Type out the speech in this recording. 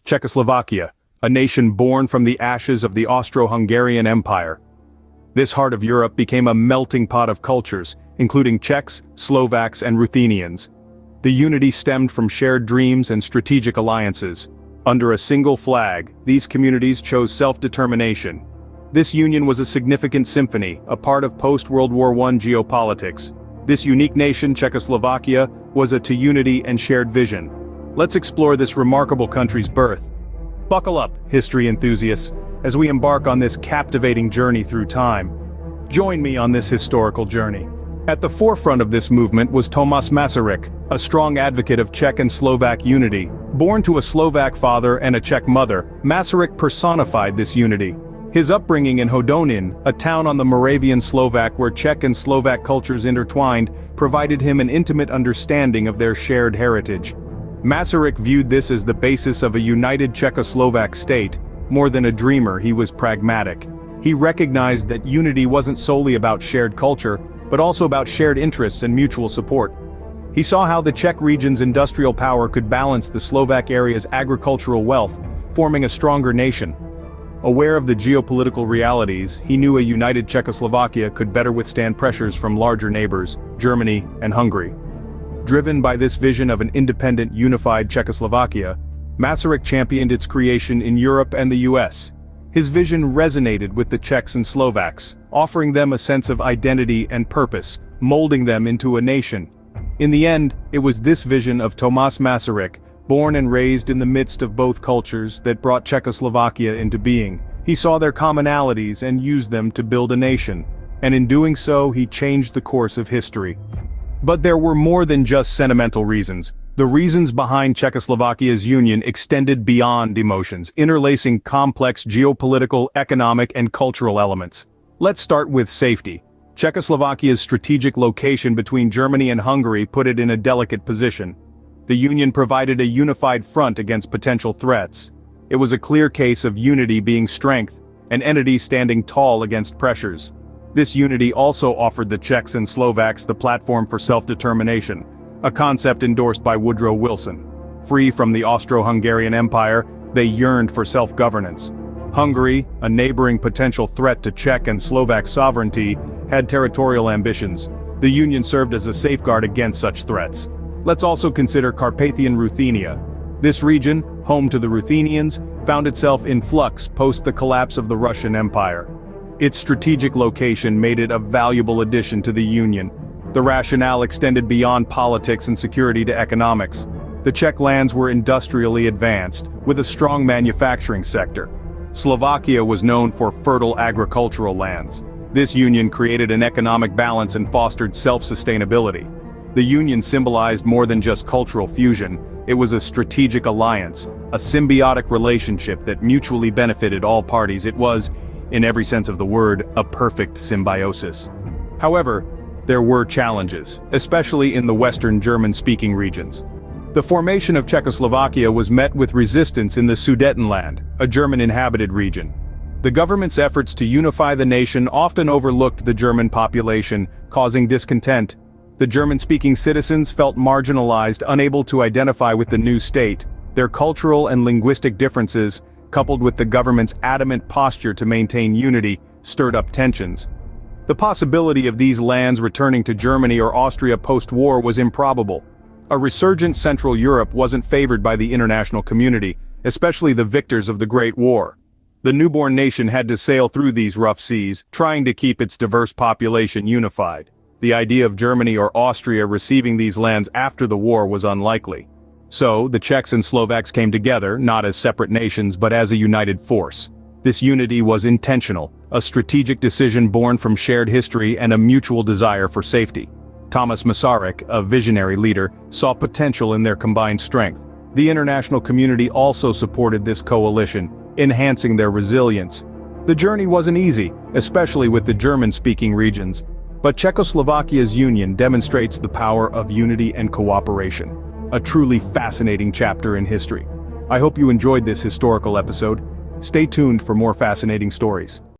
Czechoslovakia, a nation born from the ashes of the Austro-Hungarian Empire. This heart of Europe became a melting pot of cultures, including Czechs, Slovaks, and Ruthenians. The unity stemmed from shared dreams and strategic alliances. Under a single flag, these communities chose self-determination. This union was a significant symphony, a part of post-World War I geopolitics. This unique nation, Czechoslovakia, was a to unity and shared vision. Let's explore this remarkable country's birth. Buckle up, history enthusiasts, as we embark on this captivating journey through time. Join me on this historical journey. At the forefront of this movement was Tomas Masaryk, a strong advocate of Czech and Slovak unity. Born to a Slovak father and a Czech mother, Masaryk personified this unity. His upbringing in Hodonín, a town on the Moravian Slovak where Czech and Slovak cultures intertwined, provided him an intimate understanding of their shared heritage. Masaryk viewed this as the basis of a united Czechoslovak state. More than a dreamer, he was pragmatic. He recognized that unity wasn't solely about shared culture, but also about shared interests and mutual support. He saw how the Czech region's industrial power could balance the Slovak area's agricultural wealth, forming a stronger nation. Aware of the geopolitical realities, he knew a united Czechoslovakia could better withstand pressures from larger neighbors, Germany and Hungary. Driven by this vision of an independent, unified Czechoslovakia, Masaryk championed its creation in Europe and the US. His vision resonated with the Czechs and Slovaks, offering them a sense of identity and purpose, molding them into a nation. In the end, it was this vision of Tomas Masaryk, born and raised in the midst of both cultures, that brought Czechoslovakia into being. He saw their commonalities and used them to build a nation. And in doing so, he changed the course of history. But there were more than just sentimental reasons. The reasons behind Czechoslovakia's union extended beyond emotions, interlacing complex geopolitical, economic, and cultural elements. Let's start with safety. Czechoslovakia's strategic location between Germany and Hungary put it in a delicate position. The union provided a unified front against potential threats. It was a clear case of unity being strength, an entity standing tall against pressures. This unity also offered the Czechs and Slovaks the platform for self-determination, a concept endorsed by Woodrow Wilson. Free from the Austro-Hungarian Empire, they yearned for self-governance. Hungary, a neighboring potential threat to Czech and Slovak sovereignty, had territorial ambitions. The union served as a safeguard against such threats. Let's also consider Carpathian Ruthenia. This region, home to the Ruthenians, found itself in flux post the collapse of the Russian Empire. Its strategic location made it a valuable addition to the Union. The rationale extended beyond politics and security to economics. The Czech lands were industrially advanced, with a strong manufacturing sector. Slovakia was known for fertile agricultural lands. This union created an economic balance and fostered self-sustainability. The union symbolized more than just cultural fusion, it was a strategic alliance, a symbiotic relationship that mutually benefited all parties. It was, in every sense of the word, a perfect symbiosis. However, there were challenges, especially in the Western German-speaking regions. The formation of Czechoslovakia was met with resistance in the Sudetenland, a German-inhabited region. The government's efforts to unify the nation often overlooked the German population, causing discontent. The German-speaking citizens felt marginalized, unable to identify with the new state. Their cultural and linguistic differences, coupled with the government's adamant posture to maintain unity, stirred up tensions. The possibility of these lands returning to Germany or Austria post-war was improbable. A resurgent Central Europe wasn't favored by the international community, especially the victors of the Great War. The newborn nation had to sail through these rough seas, trying to keep its diverse population unified. The idea of Germany or Austria receiving these lands after the war was unlikely. So, the Czechs and Slovaks came together, not as separate nations but as a united force. This unity was intentional, a strategic decision born from shared history and a mutual desire for safety. Tomas Masaryk, a visionary leader, saw potential in their combined strength. The international community also supported this coalition, enhancing their resilience. The journey wasn't easy, especially with the German-speaking regions. But Czechoslovakia's union demonstrates the power of unity and cooperation. A truly fascinating chapter in history. I hope you enjoyed this historical episode. Stay tuned for more fascinating stories.